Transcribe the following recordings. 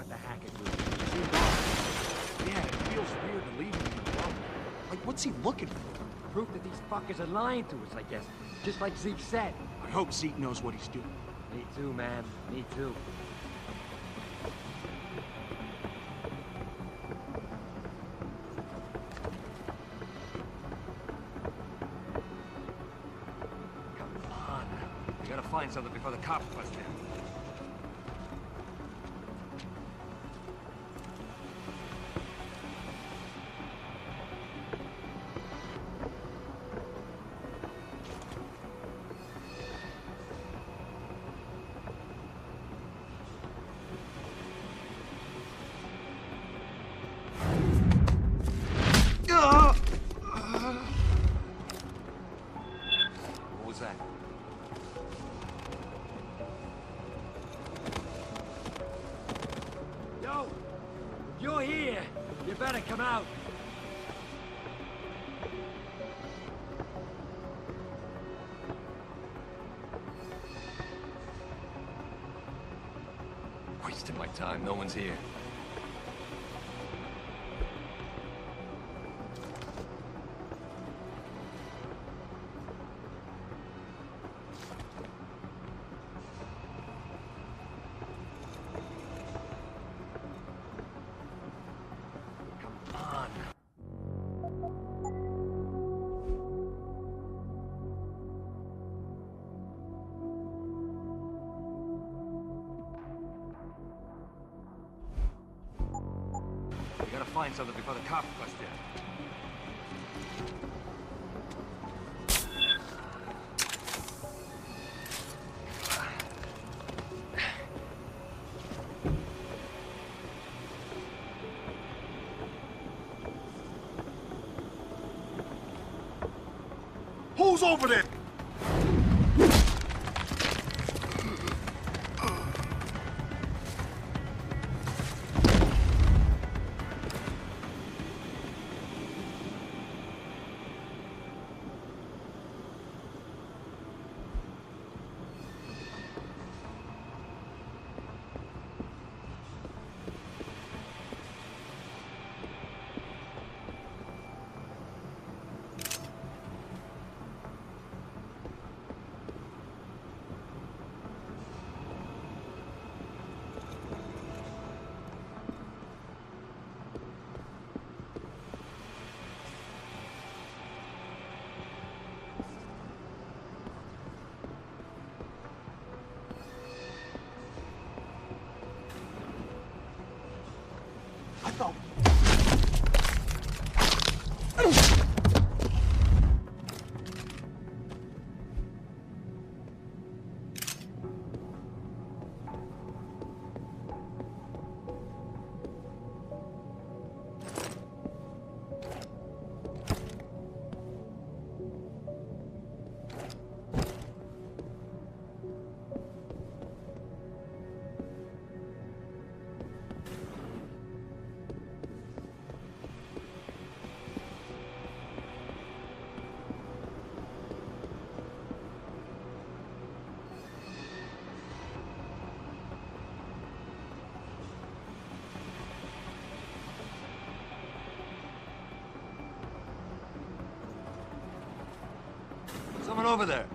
what the hack it was. Yeah, it feels weird to leave him alone. Like, what's he looking for? Proof that these fuckers are lying to us, I guess. Just like Zeke said. I hope Zeke knows what he's doing. Me too, man. Me too. Come on. We gotta find something before the cops bust in. What was that? Yo! If you're here, you better come out. Wasting my time. No one's here. We gotta find something before the cops bust in. Who's over there? I thought... Someone over there.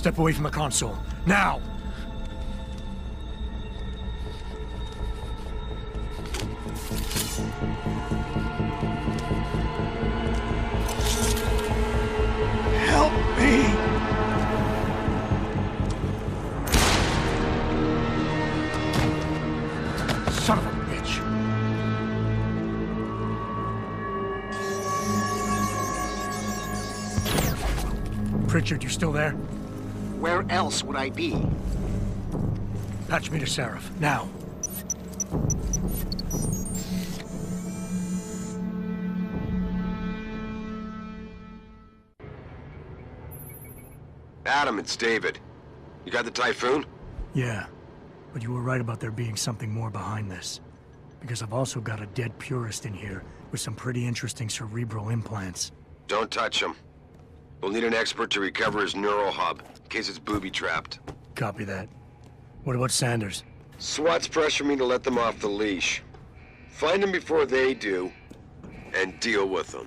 Step away from the console. Now! Help me! Son of a bitch! Pritchard, you still there? Where else would I be? Patch me to Seraph, now. Adam, it's David. You got the Typhoon? Yeah, but you were right about there being something more behind this. Because I've also got a dead purist in here with some pretty interesting cerebral implants. Don't touch him. We'll need an expert to recover his neural hub, in case it's booby-trapped. Copy that. What about Sanders? SWAT's pressure me to let them off the leash. Find them before they do, and deal with them.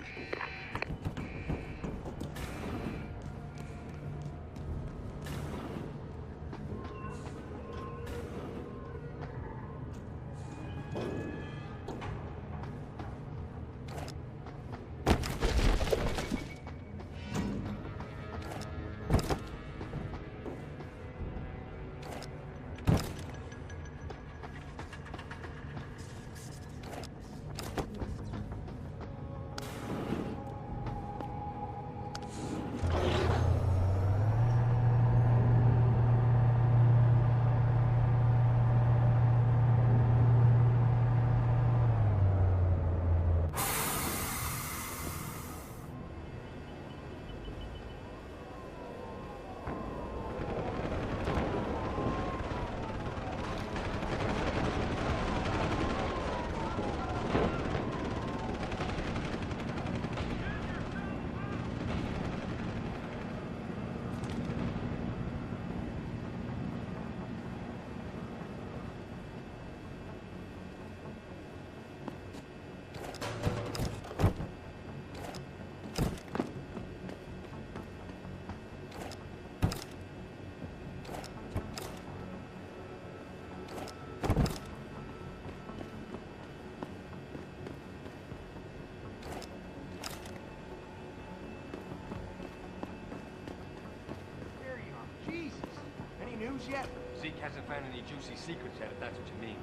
Yet. Zeke hasn't found any juicy secrets yet, if that's what you mean.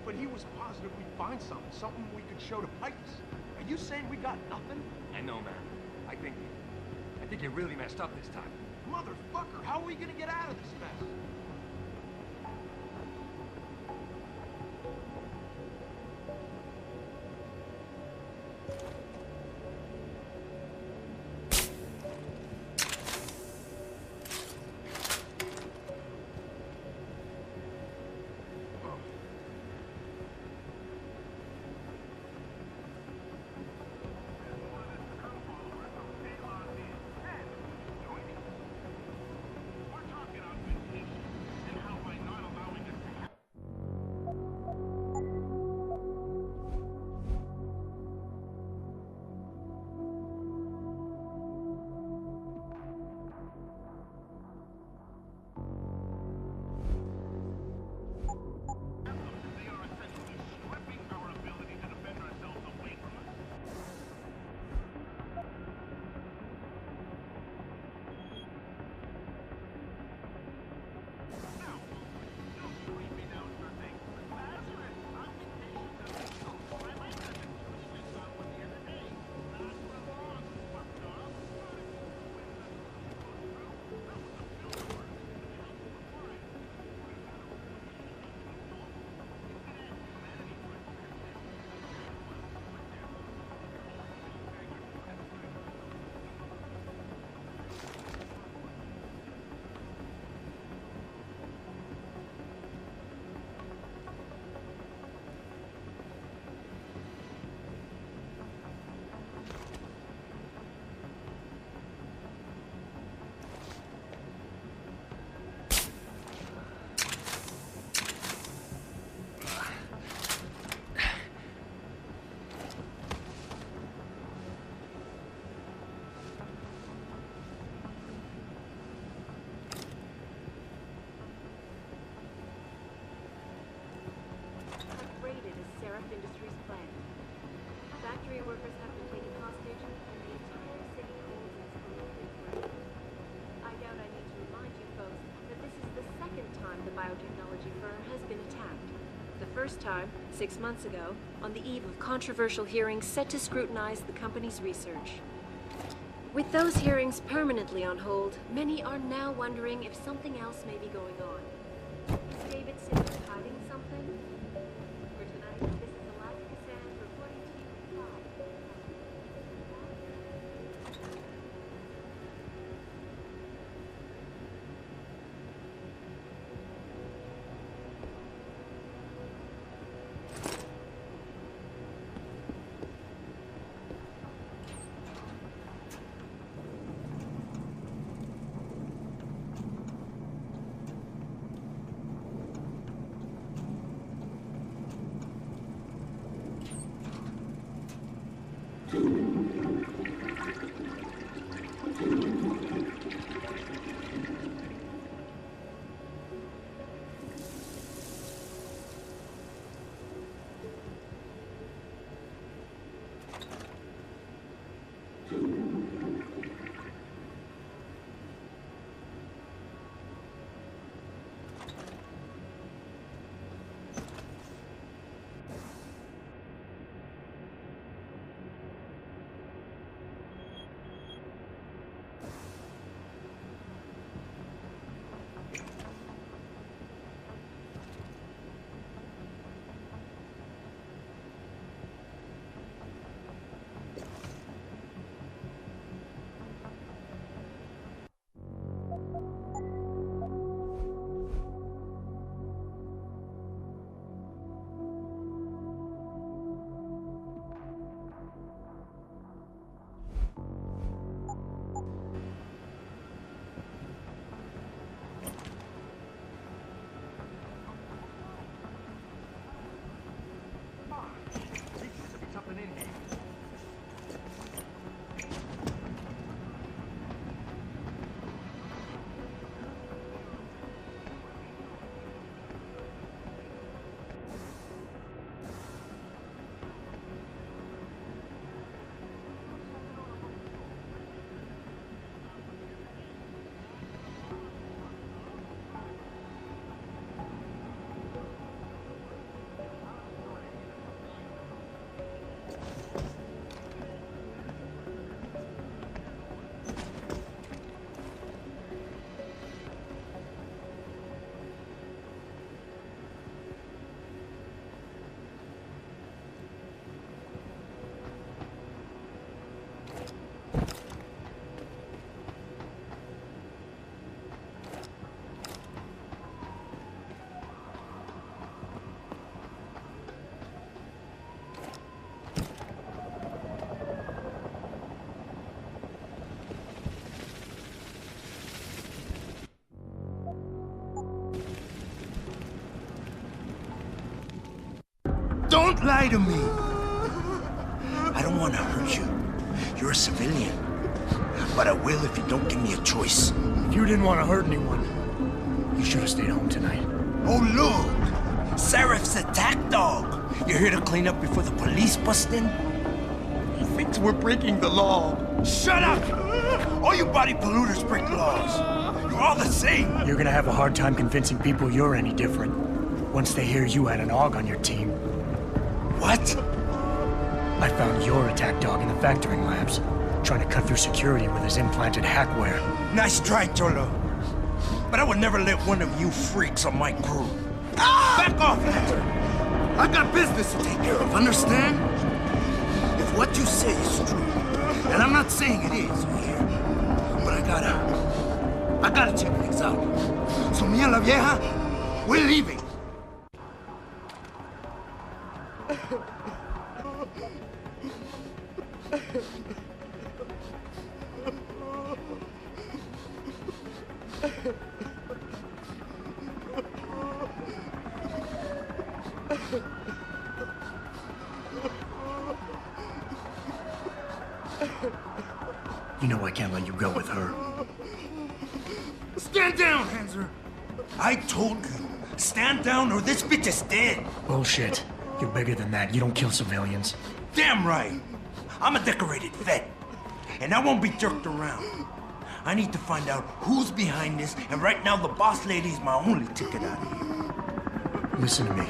But he was positive we'd find something we could show to Pipes. Are you saying we got nothing? I know, man. I think you really messed up this time. Motherfucker, how are we gonna get out of this mess? Industries plant. Factory workers have been taken hostage, and the entire city holds its own threat. I doubt I need to remind you folks that this is the second time the biotechnology firm has been attacked. The first time, 6 months ago, on the eve of controversial hearings set to scrutinize the company's research. With those hearings permanently on hold, many are now wondering if something else may be going on. Is David simply hiding something? For tonight, this is Alaska Sand reporting to you live. Don't lie to me! I don't want to hurt you. You're a civilian. But I will if you don't give me a choice. If you didn't want to hurt anyone, you should have stayed home tonight. Oh, look! Serif's attack dog! You're here to clean up before the police bust in? He thinks we're breaking the law. Shut up! All you body polluters break laws. You're all the same. You're gonna have a hard time convincing people you're any different once they hear you had an AUG on your team. What? I found your attack dog in the factoring labs, trying to cut through security with his implanted hackware. Nice try, Cholo. But I would never let one of you freaks on my crew. Ah! Back off, Hunter! I got business to take care of, understand? If what you say is true, and I'm not saying it is here, but I gotta check things out. So me and La Vieja, we're leaving. You know I can't let you go with her. Stand down, Hanser! I told you, stand down or this bitch is dead! Bullshit. You're bigger than that. You don't kill civilians. Damn right. I'm a decorated vet, and I won't be jerked around. I need to find out who's behind this, and right now the boss lady is my only ticket out of here. Listen to me.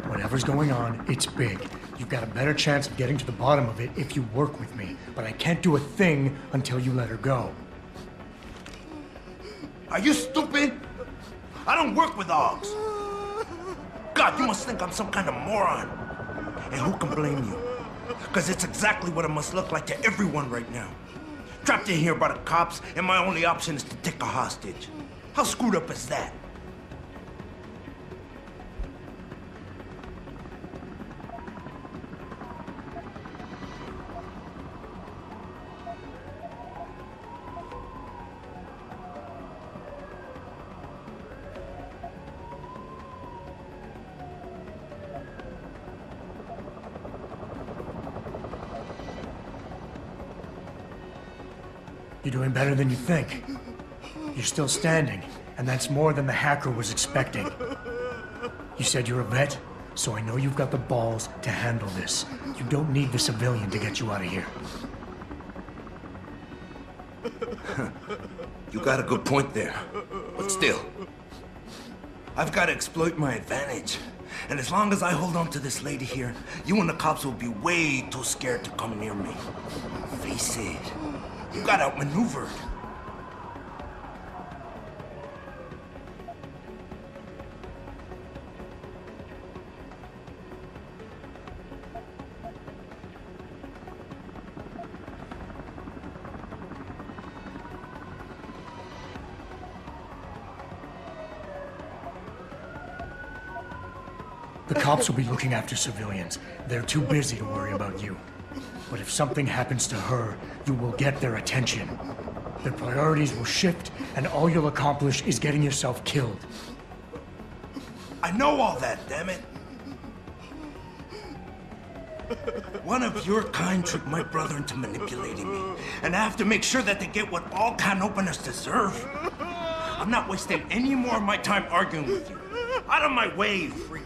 Whatever's going on, it's big. You've got a better chance of getting to the bottom of it if you work with me, but I can't do a thing until you let her go. Are you stupid? I don't work with dogs. God, you must think I'm some kind of moron. And who can blame you? Because it's exactly what it must look like to everyone right now. Trapped in here by the cops, and my only option is to take a hostage. How screwed up is that? You're doing better than you think. You're still standing, and that's more than the hacker was expecting. You said you're a vet, so I know you've got the balls to handle this. You don't need the civilian to get you out of here. You got a good point there. But still, I've got to exploit my advantage. And as long as I hold on to this lady here, you and the cops will be way too scared to come near me. Face it. You got outmaneuvered. The cops will be looking after civilians. They're too busy to worry about you. But if something happens to her, you will get their attention. Their priorities will shift, and all you'll accomplish is getting yourself killed. I know all that, damn it. One of your kind tricked my brother into manipulating me, and I have to make sure that they get what all can openers deserve. I'm not wasting any more of my time arguing with you. Out of my way, you freak.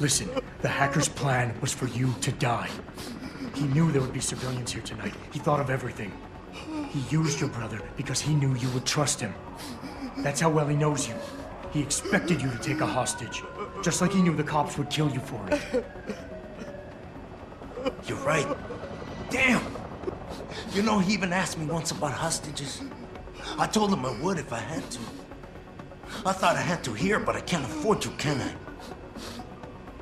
Listen, the hacker's plan was for you to die. He knew there would be civilians here tonight. He thought of everything. He used your brother because he knew you would trust him. That's how well he knows you. He expected you to take a hostage, just like he knew the cops would kill you for it. You're right. Damn! You know, he even asked me once about hostages. I told him I would if I had to. I thought I had to here, but I can't afford to, can I?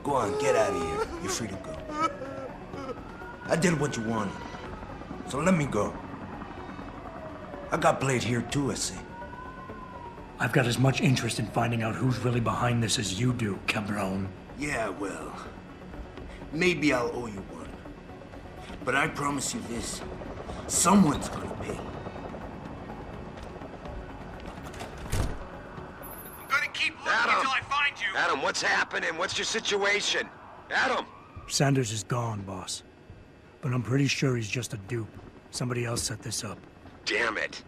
Go on, get out of here. You're free to go. I did what you wanted, so let me go. I got played here too, I see. I've got as much interest in finding out who's really behind this as you do, cabron. Yeah, well, maybe I'll owe you one. But I promise you this, someone's gonna pay. I'm gonna keep looking until I find you. Adam, what's happening? What's your situation? Adam! Sanders is gone, boss. But I'm pretty sure he's just a dupe. Somebody else set this up. Damn it.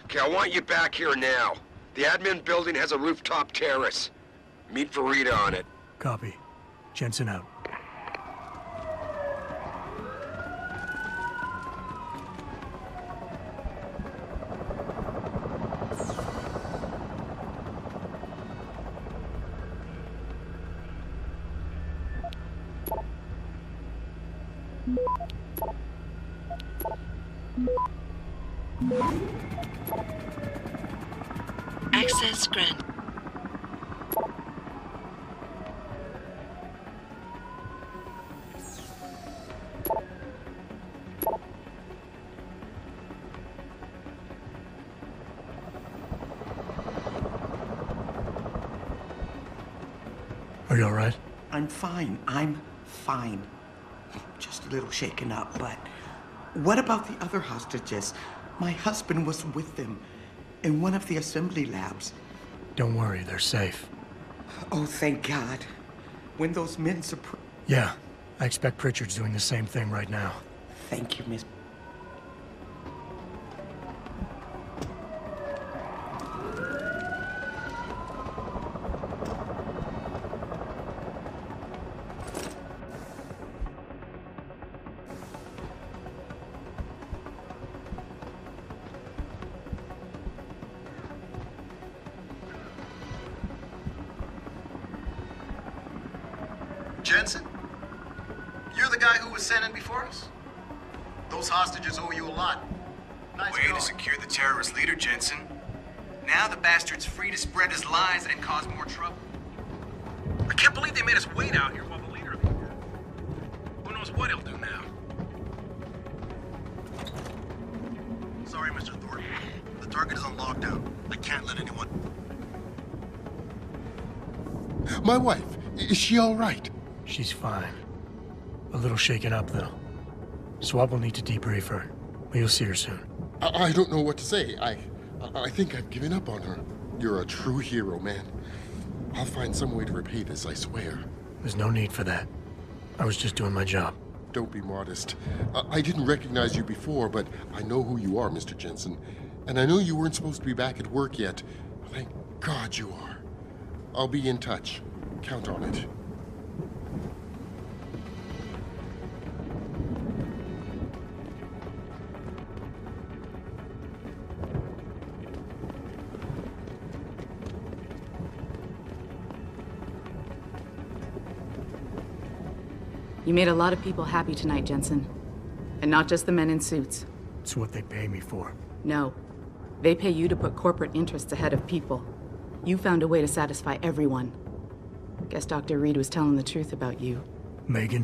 Okay, I want you back here now. The admin building has a rooftop terrace. Meet Farida on it. Copy. Jensen out. Access granted. Are you all right? I'm fine. I'm fine. Just a little shaken up, but what about the other hostages? My husband was with them, in one of the assembly labs. Don't worry, they're safe. Oh, thank God. When those men Yeah, I expect Pritchard's doing the same thing right now. Thank you, Miss... Jensen? You're the guy who was sent in before us? Those hostages owe you a lot. Nice way to secure the terrorist leader, Jensen. Now the bastard's free to spread his lies and cause more trouble. I can't believe they made us wait out here while the leader of the... Who knows what he'll do now? Sorry, Mr. Thornton. The target is on lockdown. I can't let anyone... My wife, is she all right? She's fine. A little shaken up, though. Swab will need to debrief her, but you'll see her soon. I don't know what to say. I think I've given up on her. You're a true hero, man. I'll find some way to repay this, I swear. There's no need for that. I was just doing my job. Don't be modest. I didn't recognize you before, but I know who you are, Mr. Jensen. And I know you weren't supposed to be back at work yet. Thank God you are. I'll be in touch. Count on it. You made a lot of people happy tonight, Jensen. And not just the men in suits. It's what they pay me for. No. They pay you to put corporate interests ahead of people. You found a way to satisfy everyone. Guess Dr. Reed was telling the truth about you. Megan?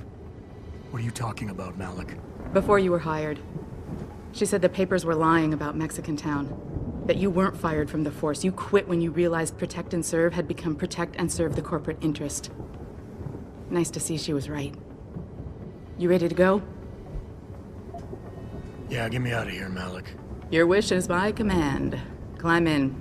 What are you talking about, Malik? Before you were hired, she said the papers were lying about Mexican Town. That you weren't fired from the force. You quit when you realized Protect and Serve had become Protect and Serve the corporate interest. Nice to see she was right. You ready to go? Yeah, get me out of here, Malik. Your wish is my command. Climb in.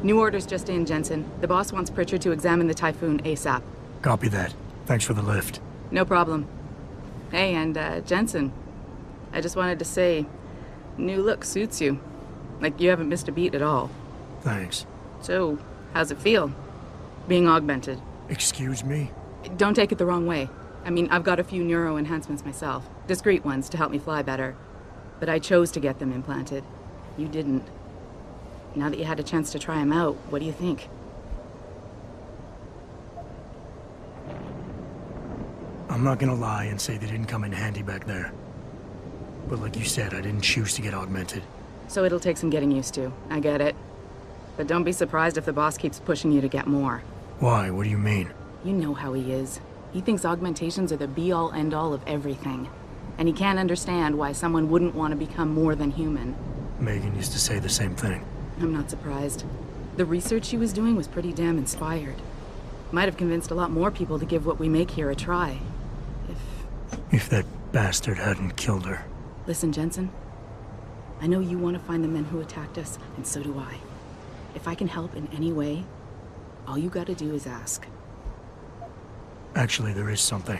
New orders just in, Jensen. The boss wants Pritchard to examine the Typhoon ASAP. Copy that. Thanks for the lift. No problem. Hey, and Jensen, I just wanted to say, new look suits you. Like you haven't missed a beat at all. Thanks. So, how's it feel? Being augmented? Excuse me? Don't take it the wrong way. I mean, I've got a few neuro enhancements myself. Discreet ones to help me fly better. But I chose to get them implanted. You didn't. Now that you had a chance to try them out, what do you think? I'm not gonna lie and say they didn't come in handy back there. But like you said, I didn't choose to get augmented. So it'll take some getting used to. I get it. But don't be surprised if the boss keeps pushing you to get more. Why? What do you mean? You know how he is. He thinks augmentations are the be-all, end-all of everything. And he can't understand why someone wouldn't want to become more than human. Megan used to say the same thing. I'm not surprised. The research she was doing was pretty damn inspired. Might have convinced a lot more people to give what we make here a try. If that bastard hadn't killed her. Listen, Jensen. I know you want to find the men who attacked us, and so do I. If I can help in any way, all you gotta do is ask. Actually, there is something.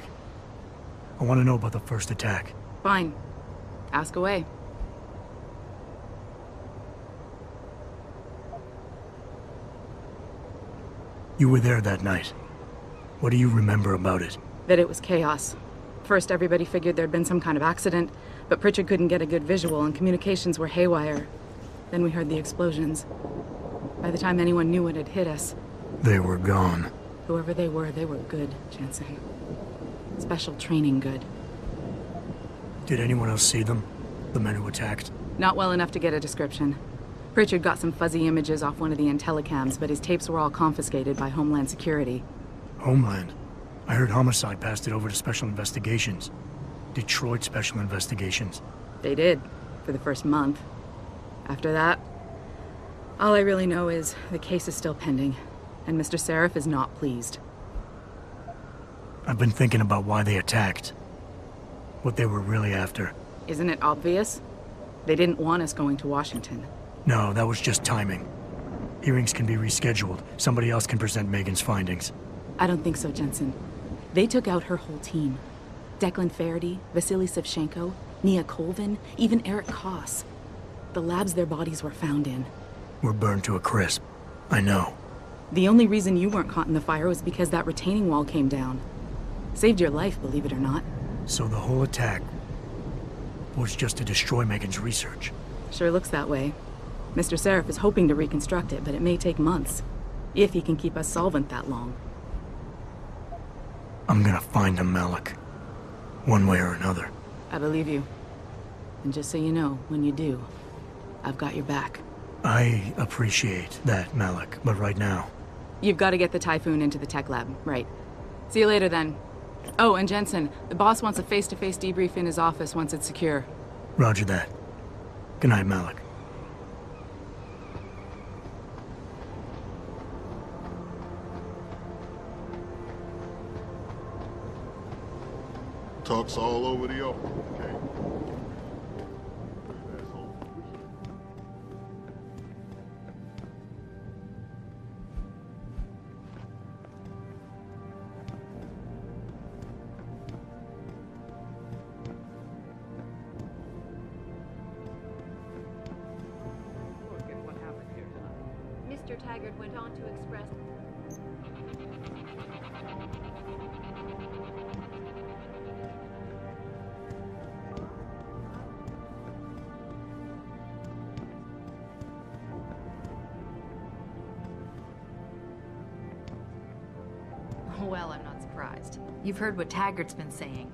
I want to know about the first attack. Fine. Ask away. You were there that night. What do you remember about it? That it was chaos. First, everybody figured there'd been some kind of accident, but Pritchard couldn't get a good visual and communications were haywire. Then we heard the explosions. By the time anyone knew what had hit us... They were gone. Whoever they were good, Jensen. Special training good. Did anyone else see them? The men who attacked? Not well enough to get a description. Pritchard got some fuzzy images off one of the intellicams, but his tapes were all confiscated by Homeland Security. Homeland? I heard Homicide passed it over to Special Investigations. Detroit Special Investigations. They did, for the first month. After that, all I really know is the case is still pending, and Mr. Seraph is not pleased. I've been thinking about why they attacked. What they were really after. Isn't it obvious? They didn't want us going to Washington. No, that was just timing. Hearings can be rescheduled. Somebody else can present Megan's findings. I don't think so, Jensen. They took out her whole team. Declan Faraday, Vasily Savchenko, Nia Colvin, even Eric Koss. The labs their bodies were found in. Were burned to a crisp. I know. The only reason you weren't caught in the fire was because that retaining wall came down. Saved your life, believe it or not. So the whole attack was just to destroy Megan's research. Sure looks that way. Mr. Seraph is hoping to reconstruct it, but it may take months. If he can keep us solvent that long. I'm gonna find him, Malik. One way or another. I believe you. And just so you know, when you do, I've got your back. I appreciate that, Malik, but right now... You've got to get the Typhoon into the tech lab, right. See you later, then. Oh, and Jensen, the boss wants a face-to-face debrief in his office once it's secure. Roger that. Good night, Malik. Talk's all over the open, okay? Mr. Taggart went on to express... Well, I'm not surprised. You've heard what Taggart's been saying.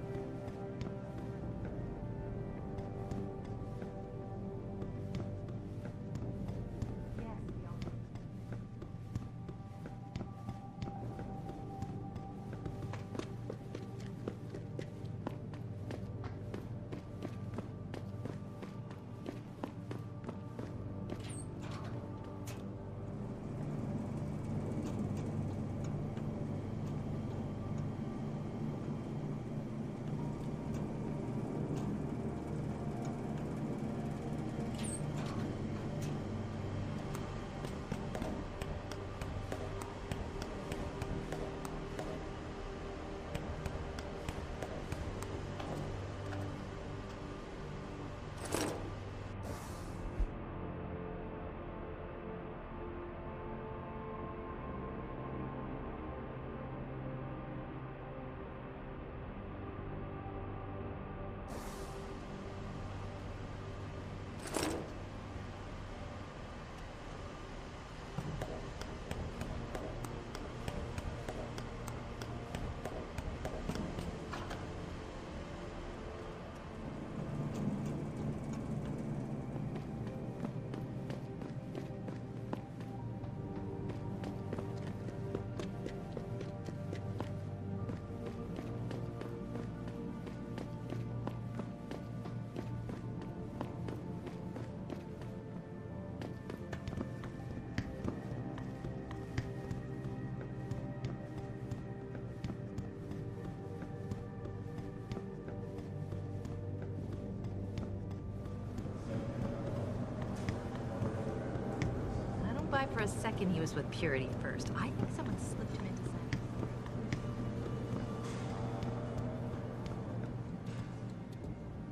thought for a second he was with Purity first. I think someone slipped him into something.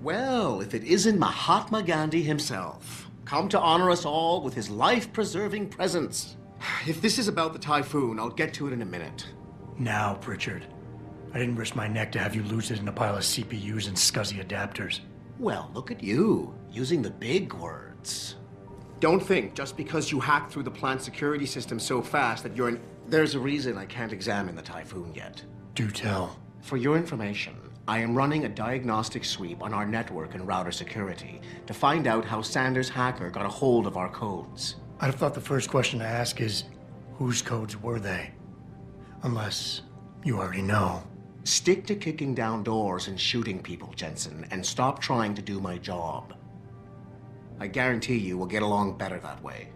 Well, if it isn't Mahatma Gandhi himself, come to honor us all with his life-preserving presence. If this is about the typhoon, I'll get to it in a minute. Now, Pritchard. I didn't risk my neck to have you lose it in a pile of CPUs and scuzzy adapters. Well, look at you, using the big words. Don't think just because you hacked through the plant security system so fast that you're There's a reason I can't examine the typhoon yet. Do tell. For your information, I am running a diagnostic sweep on our network and router security to find out how Sanders' hacker got a hold of our codes. I'd have thought the first question to ask is, whose codes were they? Unless you already know. Stick to kicking down doors and shooting people, Jensen, and stop trying to do my job. I guarantee you we'll get along better that way.